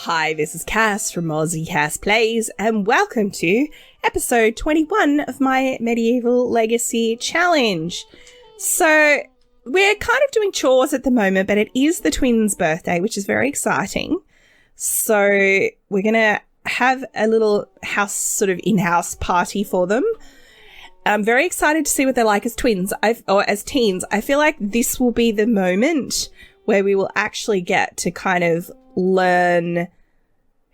Hi, this is Cass from Aussie Cass Plays, and welcome to episode 21 of my Medieval Legacy Challenge. So, we're kind of doing chores at the moment, but it is the twins' birthday, which is very exciting. So, we're going to have a little sort of in-house party for them. I'm very excited to see what they're like as twins, or as teens. I feel like this will be the moment where we will actually get to kind of learn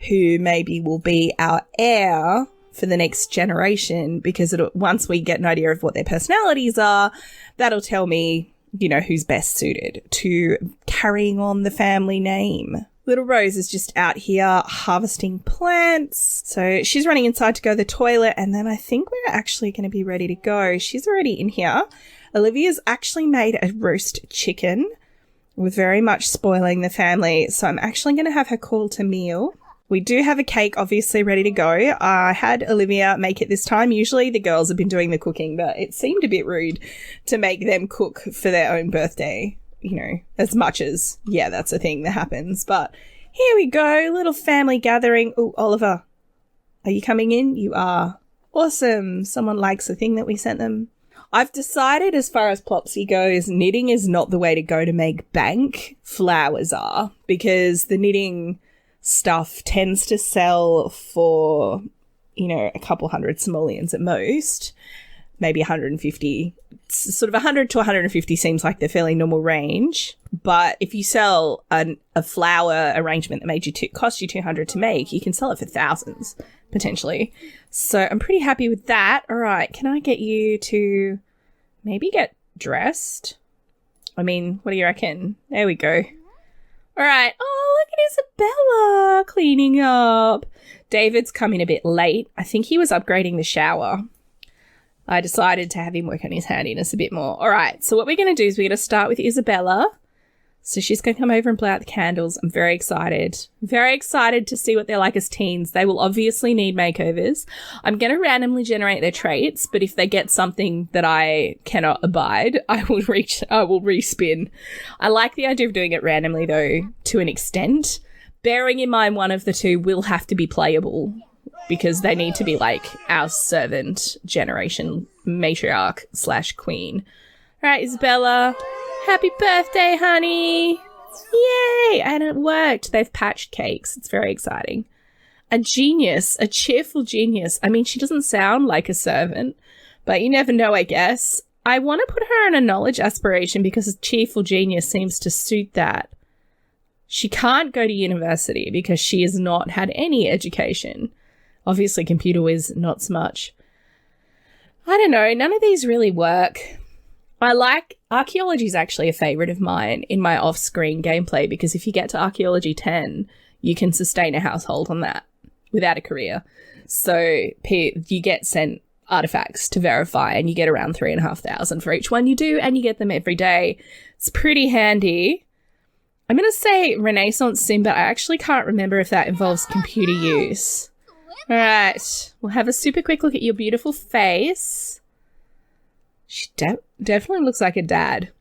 who maybe will be our heir for the next generation, because once we get an idea of what their personalities are, that'll tell me, you know, who's best suited to carrying on the family name. Little Rose is just out here harvesting plants. So she's running inside to go to the toilet, and then I think we're actually going to be ready to go. She's already in here. Olivia's actually made a roast chicken, with very much spoiling the family. So I'm actually going to have her call to meal. We do have a cake obviously ready to go. I had Olivia make it this time. Usually the girls have been doing the cooking, but it seemed a bit rude to make them cook for their own birthday, you know, as much as, yeah, that's a thing that happens. But here we go, little family gathering. Oh, Oliver, are you coming in? You are. Awesome. Someone likes the thing that we sent them. I've decided, as far as Plopsy goes, knitting is not the way to go to make bank. Flowers are, because the knitting stuff tends to sell for, you know, a couple hundred simoleons at most, maybe 150. Sort of 100 to 150 seems like the fairly normal range. But if you sell a flower arrangement that made you cost you 200 to make, you can sell it for thousands, potentially. So I'm pretty happy with that. All right, can I get you to maybe get dressed? I mean, what do you reckon? There we go. All right. Oh, look at Isabella cleaning up. David's coming a bit late. I think he was upgrading the shower. I decided to have him work on his handiness a bit more. All right. So what we're going to do is we're going to start with Isabella. So she's going to come over and blow out the candles. I'm very excited. Very excited to see what they're like as teens. They will obviously need makeovers. I'm going to randomly generate their traits, but if they get something that I cannot abide, I will respin. I like the idea of doing it randomly, though, to an extent. Bearing in mind one of the two will have to be playable, because they need to be like our servant generation matriarch / queen. All right, Isabella. Happy birthday, honey. Yay. And it worked. They've patched cakes. It's very exciting. A genius. A cheerful genius. I mean, she doesn't sound like a servant, but you never know, I guess. I want to put her on a knowledge aspiration because a cheerful genius seems to suit that. She can't go to university because she has not had any education. Obviously, computer whiz, not so much. I don't know. None of these really work. I like archaeology is actually a favourite of mine in my off-screen gameplay, because if you get to archaeology 10, you can sustain a household on that without a career. So you get sent artifacts to verify, and you get around 3,500 for each one you do, and you get them every day. It's pretty handy. I'm going to say Renaissance sim, but I actually can't remember if that involves computer use. All right, we'll have a super quick look at your beautiful face. She definitely looks like a dad.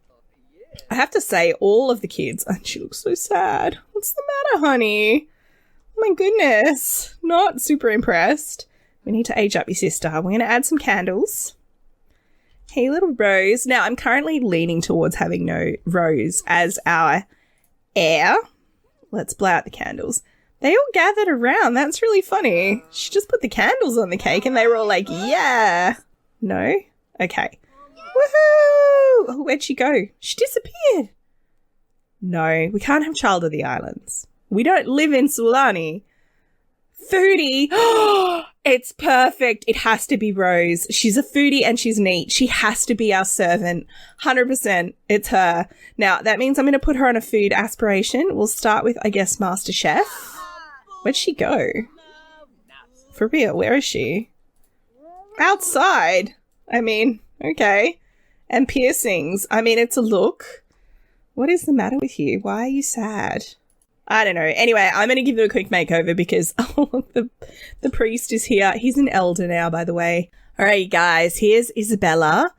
I have to say, all of the kids, and she looks so sad. What's the matter, honey? Oh my goodness. Not super impressed. We need to age up your sister. We're going to add some candles. Hey, little Rose. Now, I'm currently leaning towards having Rose as our heir. Let's blow out the candles. They all gathered around. That's really funny. She just put the candles on the cake and they were all like, yeah. No? Okay. Woohoo! Oh, where'd she go? She disappeared. No, we can't have Child of the Islands. We don't live in Sulani. Foodie. It's perfect. It has to be Rose. She's a foodie and she's neat. She has to be our servant. 100%. It's her. Now, that means I'm going to put her on a food aspiration. We'll start with, I guess, Master Chef. Where'd she go? For real, where is she? Outside. I mean, okay. And piercings. I mean, it's a look. What is the matter with you? Why are you sad? I don't know. Anyway, I'm going to give you a quick makeover because the priest is here. He's an elder now, by the way. All right, you guys. Here's Isabella.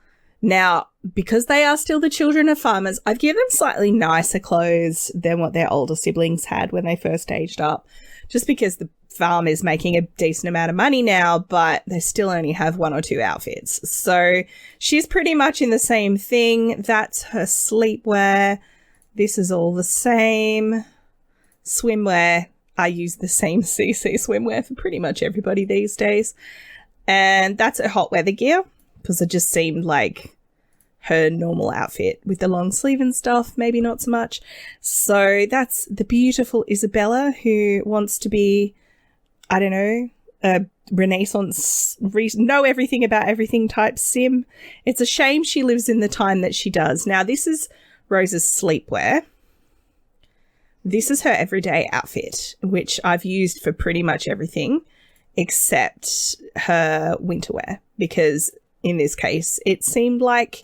Now, because they are still the children of farmers, I've given them slightly nicer clothes than what their older siblings had when they first aged up, just because the farm is making a decent amount of money now, but they still only have 1 or 2 outfits. So she's pretty much in the same thing. That's her sleepwear. This is all the same. Swimwear. I use the same CC swimwear for pretty much everybody these days. And that's her hot weather gear, because it just seemed like her normal outfit with the long sleeve and stuff, maybe not so much. So that's the beautiful Isabella, who wants to be, I don't know, a Renaissance, know everything about everything type sim. It's a shame she lives in the time that she does. Now, this is Rose's sleepwear. This is her everyday outfit, which I've used for pretty much everything except her winter wear, because in this case, it seemed like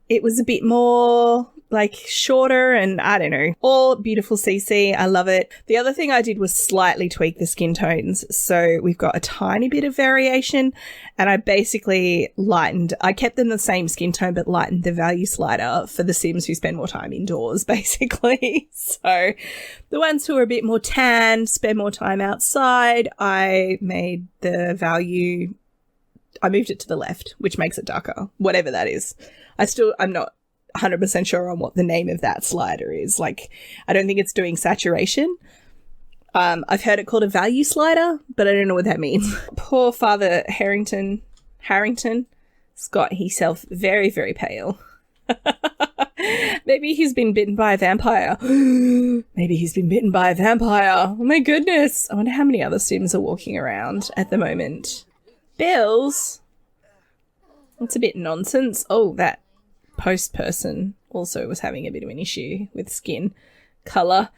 it was a bit more like shorter and I don't know. All beautiful CC. I love it. The other thing I did was slightly tweak the skin tones. So we've got a tiny bit of variation, and I basically I kept them the same skin tone, but lightened the value slider for the Sims who spend more time indoors, basically. So the ones who are a bit more tan, spend more time outside, I made the value, I moved it to the left, which makes it darker, whatever that is. I'm not 100% sure on what the name of that slider is. Like, I don't think it's doing saturation. I've heard it called a value slider, but I don't know what that means. Poor Father Harrington has got himself very, very pale. Maybe he's been bitten by a vampire. Maybe he's been bitten by a vampire. Oh my goodness. I wonder how many other Sims are walking around at the moment. Bills? That's a bit nonsense. Oh, that post person also was having a bit of an issue with skin color.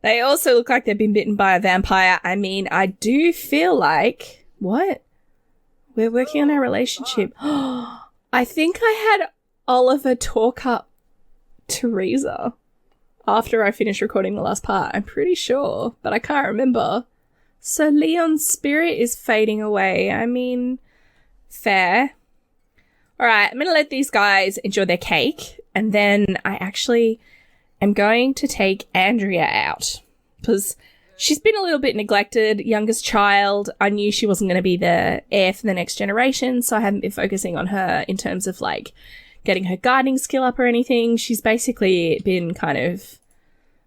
They also look like they've been bitten by a vampire. I mean, I do feel like... What? We're working on our relationship. I think I had Oliver talk up Teresa after I finished recording the last part. I'm pretty sure, but I can't remember. So Leon's spirit is fading away. I mean, fair. All right, I'm going to let these guys enjoy their cake, and then I actually am going to take Andrea out because she's been a little bit neglected, youngest child. I knew she wasn't going to be the heir for the next generation, so I haven't been focusing on her in terms of, like, getting her gardening skill up or anything. She's basically been kind of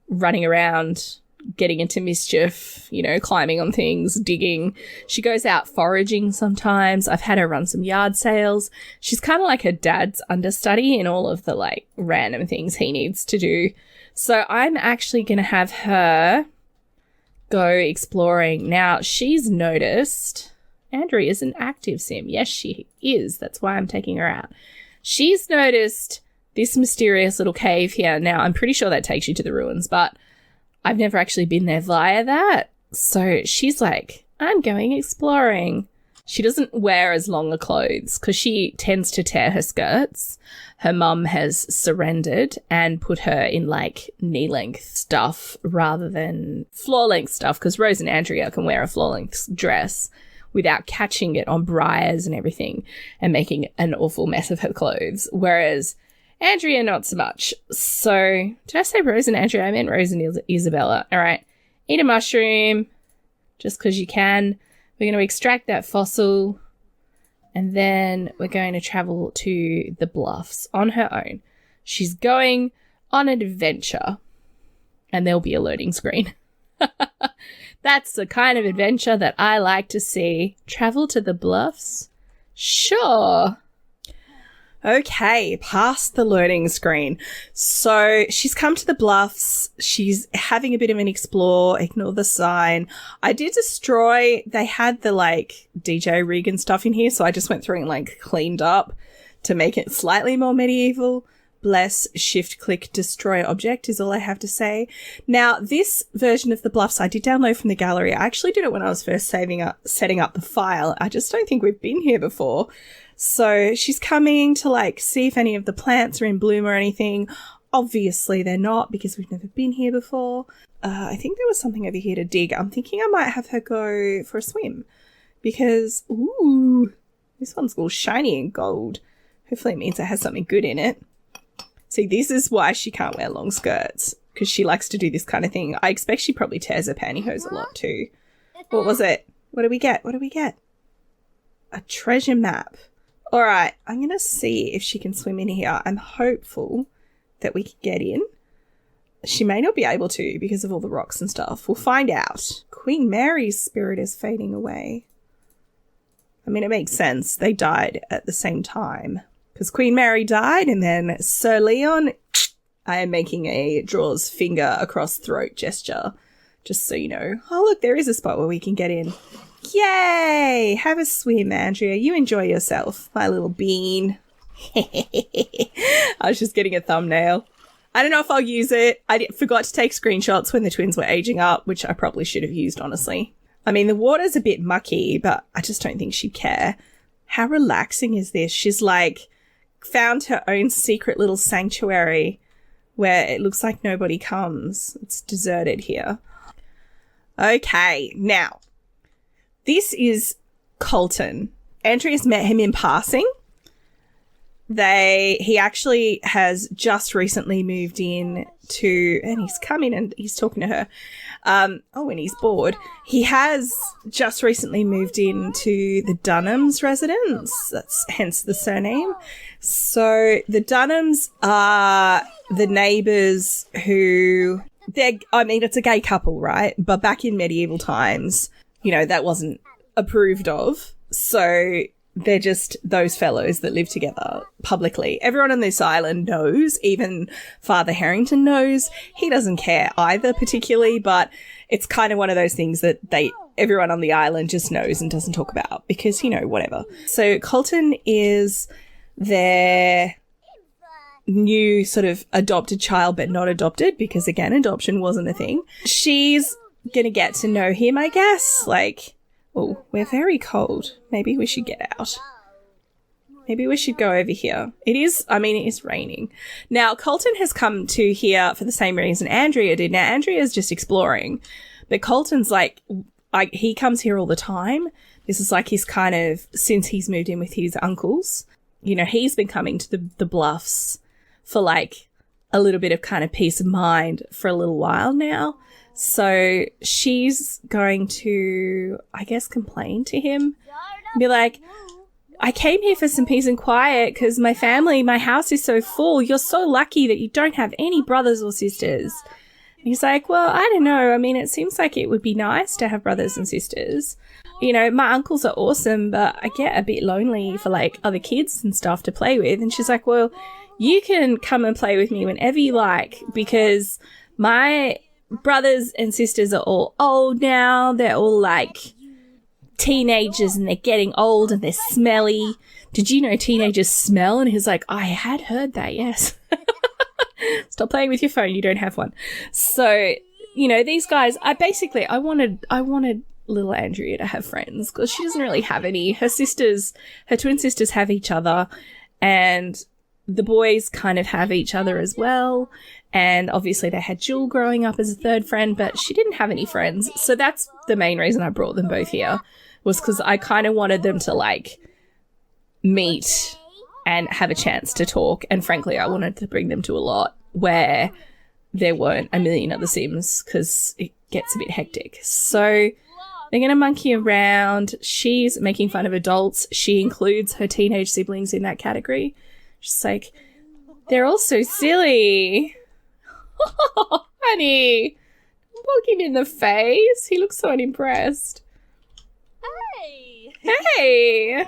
running around, getting into mischief, you know, climbing on things, digging. She goes out foraging sometimes. I've had her run some yard sales. She's kind of like her dad's understudy in all of the, like, random things he needs to do. So I'm actually going to have her go exploring. Now, she's noticed Andrea is an active sim. Yes, she is. That's why I'm taking her out. She's noticed this mysterious little cave here. Now, I'm pretty sure that takes you to the ruins, but I've never actually been there via that. So she's like, I'm going exploring. She doesn't wear as long a clothes because she tends to tear her skirts. Her mum has surrendered and put her in, like, knee-length stuff rather than floor-length stuff, because Rose and Andrea can wear a floor-length dress without catching it on briars and everything and making an awful mess of her clothes. Whereas Andrea, not so much. So, did I say Rose and Andrea? I meant Rose and Isabella. All right. Eat a mushroom just because you can. We're going to extract that fossil, and then we're going to travel to the bluffs on her own. She's going on an adventure, and there'll be a loading screen. That's the kind of adventure that I like to see. Travel to the bluffs? Sure. Okay, past the loading screen. So she's come to the bluffs. She's having a bit of an explore. Ignore the sign. I did destroy, they had the, like, DJ rig and stuff in here, so I just went through and, like, cleaned up to make it slightly more medieval. Bless, shift click, destroy object is all I have to say. Now, this version of the bluffs I did download from the gallery. I actually did it when I was first setting up the file. I just don't think we've been here before. So she's coming to, like, see if any of the plants are in bloom or anything. Obviously they're not, because we've never been here before. I think there was something over here to dig. I'm thinking I might have her go for a swim because, ooh, this one's all shiny and gold. Hopefully it means it has something good in it. See, this is why she can't wear long skirts, because she likes to do this kind of thing. I expect she probably tears her pantyhose a lot too. What was it? What do we get? What do we get? A treasure map. All right, I'm going to see if she can swim in here. I'm hopeful that we can get in. She may not be able to because of all the rocks and stuff. We'll find out. Queen Mary's spirit is fading away. I mean, it makes sense. They died at the same time. Because Queen Mary died and then Sir Leon... I am making a draws finger across throat gesture. Just so you know. Oh, look, there is a spot where we can get in. Yay! Have a swim, Andrea. You enjoy yourself, my little bean. I was just getting a thumbnail. I don't know if I'll use it. I forgot to take screenshots when the twins were aging up, which I probably should have used, honestly. I mean, the water's a bit mucky, but I just don't think she'd care. How relaxing is this? She's like found her own secret little sanctuary where it looks like nobody comes. It's deserted here. Okay, now, this is Colton. Andrea's met him in passing. He actually has just recently moved in to, and he's come in and he's talking to her. When he's bored. He has just recently moved into the Dunham's residence. That's hence the surname. So the Dunhams are the neighbours who, it's a gay couple, right? But back in medieval times, that wasn't approved of. So they're just those fellows that live together publicly. Everyone on this island knows, even Father Harrington knows. He doesn't care either particularly, but it's kind of one of those things that everyone on the island just knows and doesn't talk about because, whatever. So Colton is their new sort of adopted child, but not adopted because, again, adoption wasn't a thing. She's going to get to know him, I guess, oh, we're very cold. Maybe we should get out. Maybe we should go over here. It is raining. Now, Colton has come to here for the same reason Andrea did. Now, Andrea's just exploring, but Colton's he comes here all the time. This is his kind of, since he's moved in with his uncles, he's been coming to the bluffs for a little bit of kind of peace of mind for a little while now. So she's going to, I guess, complain to him. Be like, I came here for some peace and quiet because my house is so full. You're so lucky that you don't have any brothers or sisters. And he's like, well, I don't know. I mean, it seems like it would be nice to have brothers and sisters. My uncles are awesome, but I get a bit lonely for other kids and stuff to play with. And she's like, well, you can come and play with me whenever you like because my brothers and sisters are all old now. They're all teenagers and they're getting old and they're smelly. Did you know teenagers smell? And he's like, I had heard that, yes. Stop playing with your phone. You don't have one. So, these guys, I wanted little Andrea to have friends because she doesn't really have any. Her twin sisters have each other and the boys kind of have each other as well. And obviously they had Jewel growing up as a third friend, but she didn't have any friends. So that's the main reason I brought them both here, was because I kind of wanted them to meet and have a chance to talk. And frankly, I wanted to bring them to a lot where there weren't a million other Sims because it gets a bit hectic. So they're going to monkey around. She's making fun of adults. She includes her teenage siblings in that category. She's like, they're all so silly. Oh, honey, poke him in the face. He looks so unimpressed. Hey.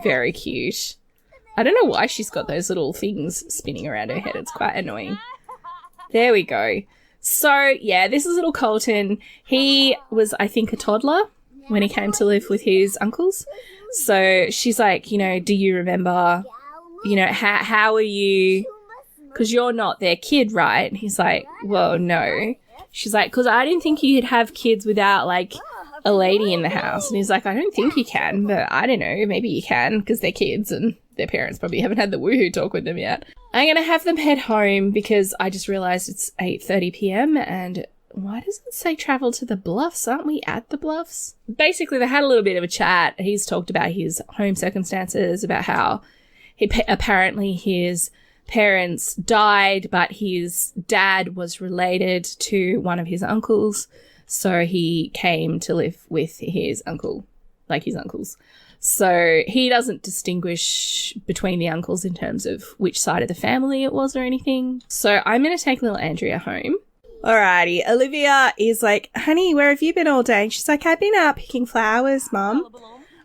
Very cute. I don't know why she's got those little things spinning around her head. It's quite annoying. There we go. So, yeah, this is little Colton. He was, I think, a toddler when he came to live with his uncles. So she's like, do you remember, how are you? Because you're not their kid, right? And he's like, well, no. She's like, because I didn't think you'd have kids without, a lady in the house. And he's like, I don't think you can, but I don't know. Maybe you can because they're kids and their parents probably haven't had the woohoo talk with them yet. I'm going to have them head home because I just realised it's 8:30 p.m. and why does it say travel to the Bluffs? Aren't we at the Bluffs? Basically, they had a little bit of a chat. He's talked about his home circumstances, about how apparently his parents died, but his dad was related to one of his uncles, so he came to live with his uncle, like his uncles. So he doesn't distinguish between the uncles in terms of which side of the family it was or anything. So I'm going to take little Andrea home. Alrighty, Olivia is like, honey, where have you been all day? And she's like, I've been out picking flowers, Mum.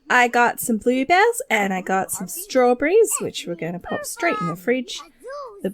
I got some bluebells and I got some strawberries, which we're going to pop straight in the fridge. The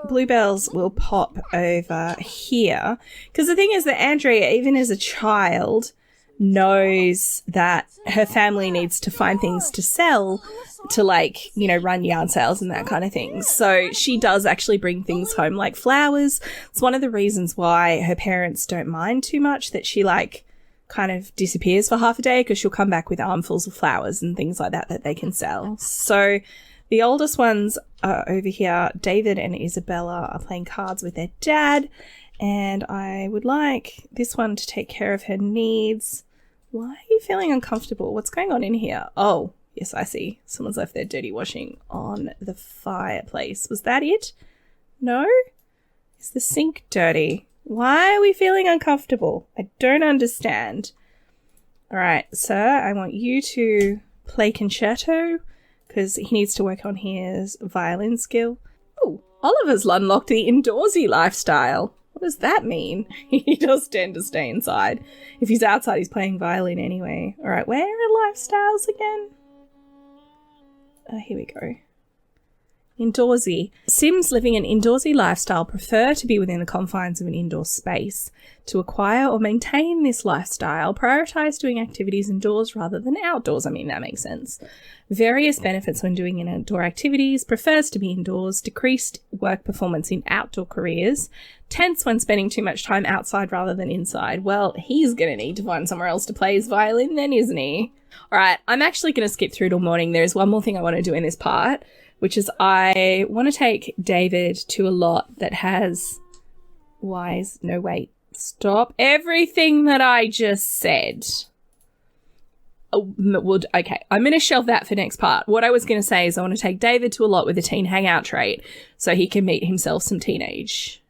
bluebells will pop over here. Because the thing is that Andrea, even as a child, knows that her family needs to find things to sell to, like, you know, run yard sales and that kind of thing. So she does actually bring things home like flowers. It's one of the reasons why her parents don't mind too much that she, like, kind of disappears for half a day, because she'll come back with armfuls of flowers and things like that that they can sell. So the oldest ones are over here. David and Isabella are playing cards with their dad, and I would like this one to take care of her needs. Why are you feeling uncomfortable? What's going on in here? Oh, yes, I see. Someone's left their dirty washing on the fireplace. Was that it? No? Is the sink dirty? Why are we feeling uncomfortable? I don't understand. All right, sir, I want you to play concerto because he needs to work on his violin skill. Oh, Oliver's unlocked the indoorsy lifestyle. What does that mean? He does tend to stay inside. If he's outside, he's playing violin anyway. All right, where are lifestyles again? Here we go. Indoorsy. Sims living an indoorsy lifestyle prefer to be within the confines of an indoor space. To acquire or maintain this lifestyle, prioritize doing activities indoors rather than outdoors. I mean, that makes sense. Various benefits when doing indoor activities: prefers to be indoors, decreased work performance in outdoor careers, tense when spending too much time outside rather than inside. Well, he's going to need to find somewhere else to play his violin then, isn't he? All right, I'm actually going to skip through till morning. There's one more thing I want to do in this part, which is I want to take David to a lot that has stop everything that I just said. Okay, I'm going to shelve that for next part. What I was going to say is I want to take David to a lot with a teen hangout trait so he can meet himself some teenage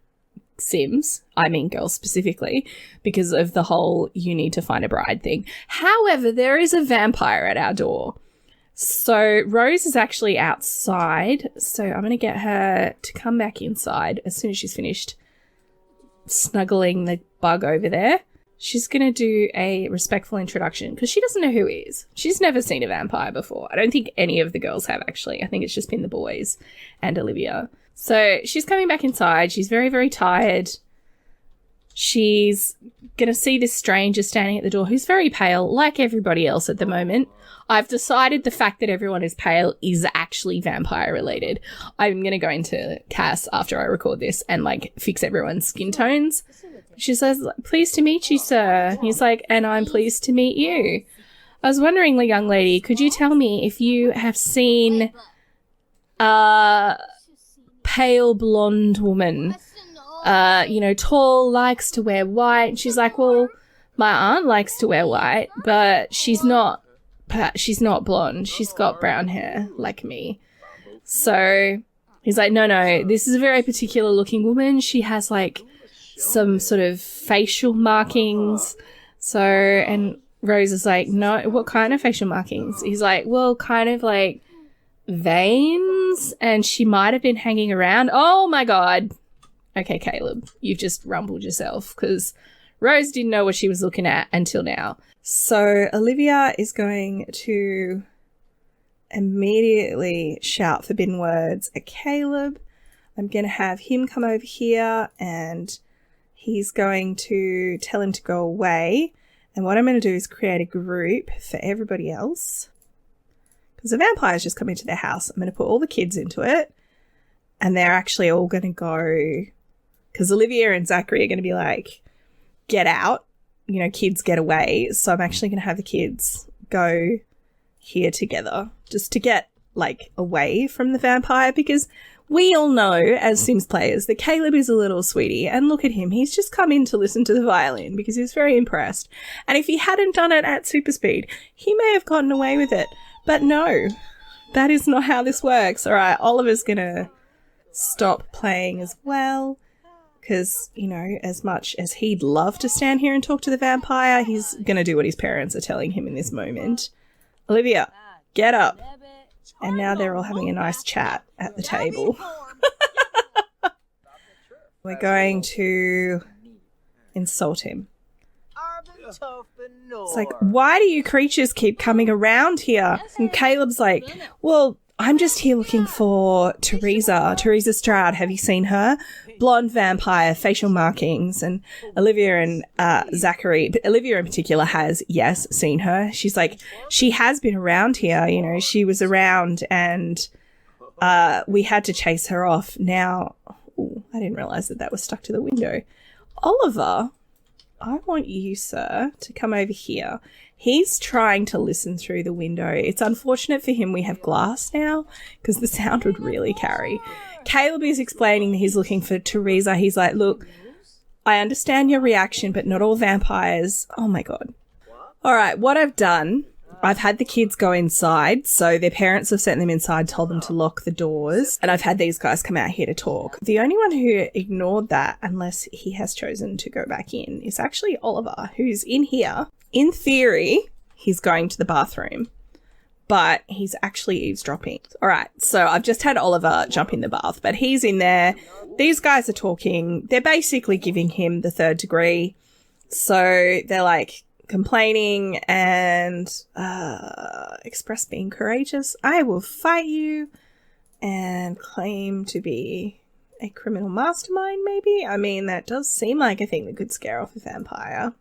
Sims, I mean girls specifically, because of the whole you need to find a bride thing. However, there is a vampire at our door. So Rose is actually outside, so I'm going to get her to come back inside as soon as she's finished snuggling the bug over there. She's going to do a respectful introduction because she doesn't know who he is. She's never seen a vampire before. I don't think any of the girls have, actually. I think it's just been the boys and Olivia. So she's coming back inside. She's very, very tired. She's going to see this stranger standing at the door who's very pale, like everybody else at the moment. I've decided the fact that everyone is pale is actually vampire related. I'm going to go into Cass after I record this and, like, fix everyone's skin tones. She says, pleased to meet you, sir. He's like, and I'm pleased to meet you. I was wondering, young lady, could you tell me if you have seen a pale blonde woman, tall, likes to wear white? And she's like, well, my aunt likes to wear white, but she's not blonde. She's got brown hair like me. So he's like, no, this is a very particular looking woman. She has, like, some sort of facial markings. So, and Rose is like, no, what kind of facial markings? He's like, well, kind of like veins, and she might have been hanging around. Oh my God. Okay, Caleb, you've just rumbled yourself because Rose didn't know what she was looking at until now. So Olivia is going to immediately shout forbidden words at Caleb. I'm going to have him come over here and he's going to tell him to go away. And what I'm going to do is create a group for everybody else. Because the vampires just come into their house. I'm going to put all the kids into it. And they're actually all going to go. Because Olivia and Zachary are going to be like, get out. Kids get away. So I'm actually going to have the kids go here together. Just to get, like, away from the vampire. Because We all know, as Sims players, that Caleb is a little sweetie. And look at him. He's just come in to listen to the violin because he was very impressed. And if he hadn't done it at super speed, he may have gotten away with it. But no, that is not how this works. All right, Oliver's going to stop playing as well. Because, you know, as much as he'd love to stand here and talk to the vampire, he's going to do what his parents are telling him in this moment. Olivia, get up. And now they're all having a nice chat at the table. We're going to insult him. It's like, why do you creatures keep coming around here? And Caleb's like, well, I'm just here looking for Teresa Stroud. Have you seen her? Blonde vampire, facial markings. And Olivia and Zachary, but Olivia in particular has, yes, seen her. She's like, she has been around here. You know, she was around and we had to chase her off. Now, ooh, I didn't realize that was stuck to the window. Oliver, I want you, sir, to come over here. He's trying to listen through the window. It's unfortunate for him we have glass now because the sound would really carry. Caleb is explaining that he's looking for Teresa. He's like, look, I understand your reaction, but not all vampires. Oh, my God. All right, what I've done, I've had the kids go inside. So their parents have sent them inside, told them to lock the doors. And I've had these guys come out here to talk. The only one who ignored that, unless he has chosen to go back in, is actually Oliver, who's in here. In theory, he's going to the bathroom, but he's actually eavesdropping. All right, so I've just had Oliver jump in the bath, but he's in there. These guys are talking. They're basically giving him the third degree. So they're like complaining and express being courageous. I will fight you and claim to be a criminal mastermind, maybe? I mean, that does seem like a thing that could scare off a vampire.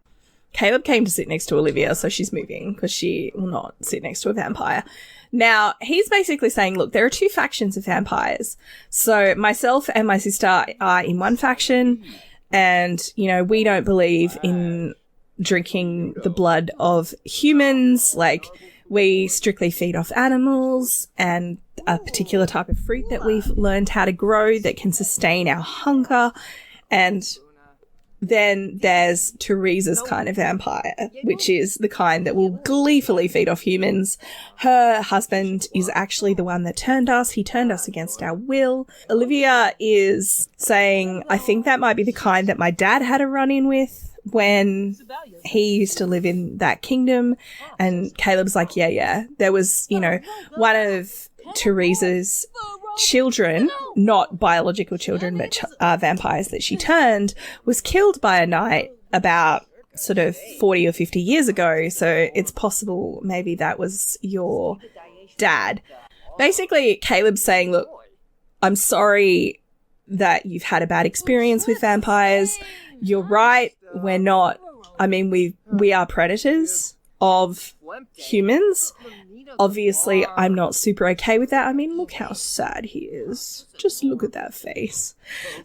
Caleb came to sit next to Olivia, so she's moving because she will not sit next to a vampire. Now, he's basically saying, look, there are two factions of vampires. So myself and my sister are in one faction and, you know, we don't believe in drinking the blood of humans. Like, we strictly feed off animals and a particular type of fruit that we've learned how to grow that can sustain our hunger. And then there's Teresa's kind of vampire, which is the kind that will gleefully feed off humans. Her husband is actually the one that turned us. He turned us against our will. Olivia is saying, I think that might be the kind that my dad had a run-in with when he used to live in that kingdom. And Caleb's like, yeah. There was, you know, one of Teresa's children, not biological children, but vampires that she turned, was killed by a knight about sort of 40 or 50 years ago. So it's possible maybe that was your dad. Basically, Caleb's saying, look, I'm sorry that you've had a bad experience with vampires. You're right. We're not. I mean, we are predators of humans. Obviously, I'm not super okay with that. I mean, look how sad he is. Just look at that face.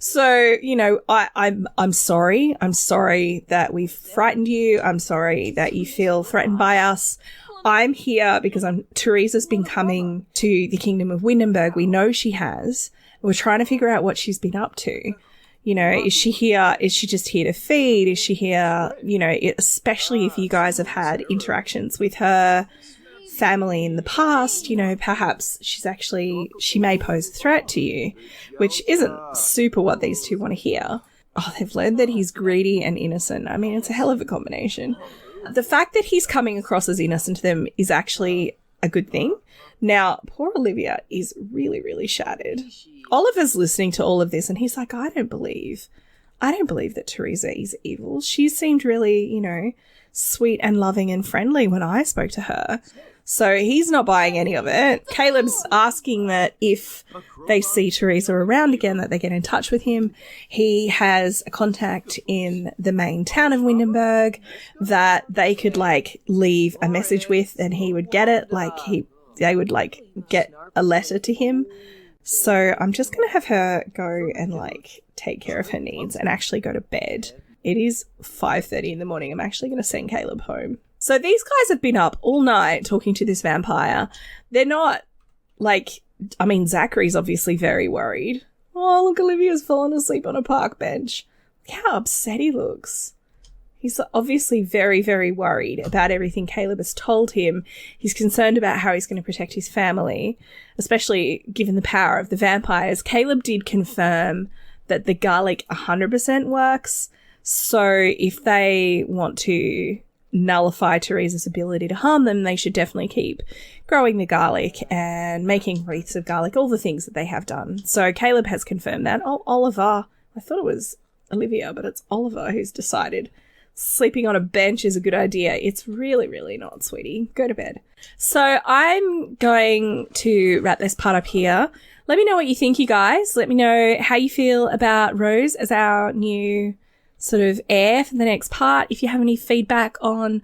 So, you know, I'm sorry. I'm sorry that we've frightened you. I'm sorry that you feel threatened by us. I'm here because Teresa's been coming to the Kingdom of Windenburg. We know she has. We're trying to figure out what she's been up to. You know, is she here? Is she just here to feed? Is she here, you know, especially if you guys have had interactions with her family in the past, you know, perhaps she may pose a threat to you, which isn't super what these two want to hear. Oh, they've learned that he's greedy and innocent. I mean, it's a hell of a combination. The fact that he's coming across as innocent to them is actually a good thing. Now, poor Olivia is really, really shattered. Oliver's listening to all of this and he's like, I don't believe that Teresa is evil. She seemed really, you know, sweet and loving and friendly when I spoke to her. So he's not buying any of it. Caleb's asking that if they see Teresa around again, that they get in touch with him. He has a contact in the main town of Windenburg that they could, like, leave a message with and he would get it. Like, they would, like, get a letter to him. So I'm just going to have her go and, like, take care of her needs and actually go to bed. It is 5:30 in the morning. I'm actually going to send Caleb home. So these guys have been up all night talking to this vampire. They're not, like, Zachary's obviously very worried. Oh, look, Olivia's fallen asleep on a park bench. Look how upset he looks. He's obviously very, very worried about everything Caleb has told him. He's concerned about how he's going to protect his family, especially given the power of the vampires. Caleb did confirm that the garlic 100% works. So if they want to nullify Teresa's ability to harm them, they should definitely keep growing the garlic and making wreaths of garlic, all the things that they have done. So Caleb has confirmed that. Oh, Oliver. I thought it was Olivia, but it's Oliver who's decided sleeping on a bench is a good idea. It's really, really not, sweetie. Go to bed. So I'm going to wrap this part up here. Let me know what you think, you guys. Let me know how you feel about Rose as our new sort of heir for the next part. If you have any feedback on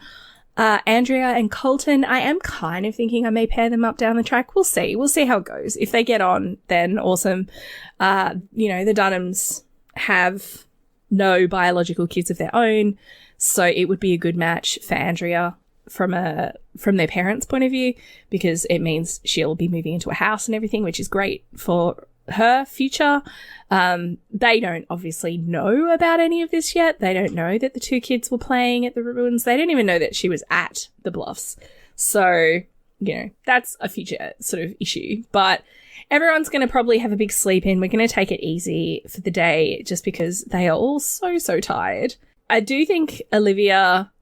Andrea and Colton, I am kind of thinking I may pair them up down the track. We'll see. We'll see how it goes. If they get on, then awesome. The Dunhams have no biological kids of their own, so it would be a good match for Andrea from their parents' point of view, because it means she'll be moving into a house and everything, which is great for her future. They don't obviously know about any of this yet. They don't know that the two kids were playing at the ruins. They don't even know that she was at the Bluffs. So, that's a future sort of issue. But everyone's going to probably have a big sleep in. We're going to take it easy for the day just because they are all so, so tired. I do think Olivia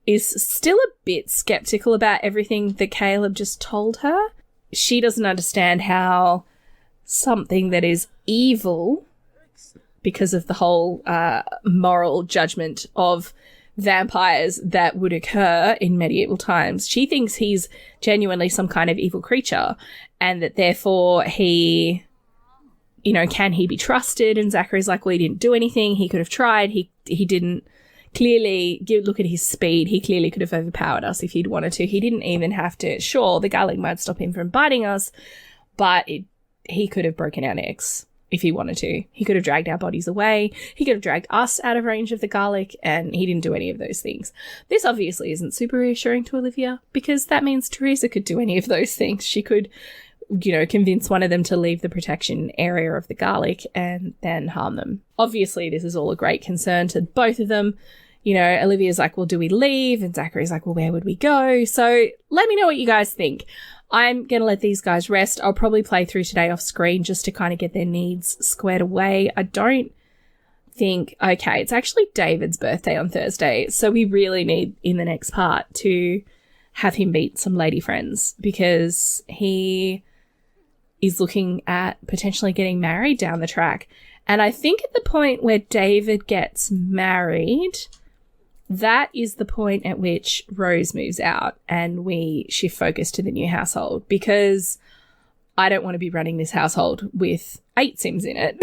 is still a bit skeptical about everything that Caleb just told her. She doesn't understand how something that is evil, because of the whole moral judgment of vampires that would occur in medieval times. She thinks he's genuinely some kind of evil creature, and that therefore he, can he be trusted? And Zachary's like, well, he didn't do anything. He could have tried. He didn't. Clearly, look at his speed. He clearly could have overpowered us if he'd wanted to. He didn't even have to. Sure, the garlic might stop him from biting us, but he could have broken our necks if he wanted to. He could have dragged our bodies away. He could have dragged us out of range of the garlic, and he didn't do any of those things. This obviously isn't super reassuring to Olivia, because that means Teresa could do any of those things. She could, convince one of them to leave the protection area of the garlic and then harm them. Obviously, this is all a great concern to both of them. Olivia's like, well, do we leave? And Zachary's like, well, where would we go? So let me know what you guys think. I'm going to let these guys rest. I'll probably play through today off screen just to kind of get their needs squared away. I don't think, okay, it's actually David's birthday on Thursday, so we really need in the next part to have him meet some lady friends, because he is looking at potentially getting married down the track. And I think at the point where David gets married, that is the point at which Rose moves out and we shift focus to the new household, because I don't want to be running this household with 8 Sims in it.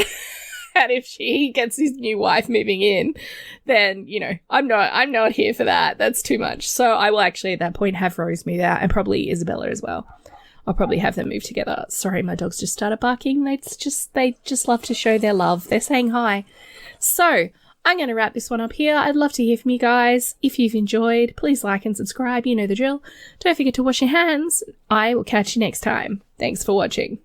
And if she gets his new wife moving in, then, I'm not here for that. That's too much. So I will actually at that point have Rose move out, and probably Isabella as well. I'll probably have them move together. Sorry, my dogs just started barking. They just love to show their love. They're saying hi. So I'm going to wrap this one up here. I'd love to hear from you guys. If you've enjoyed, please like and subscribe. You know the drill. Don't forget to wash your hands. I will catch you next time. Thanks for watching.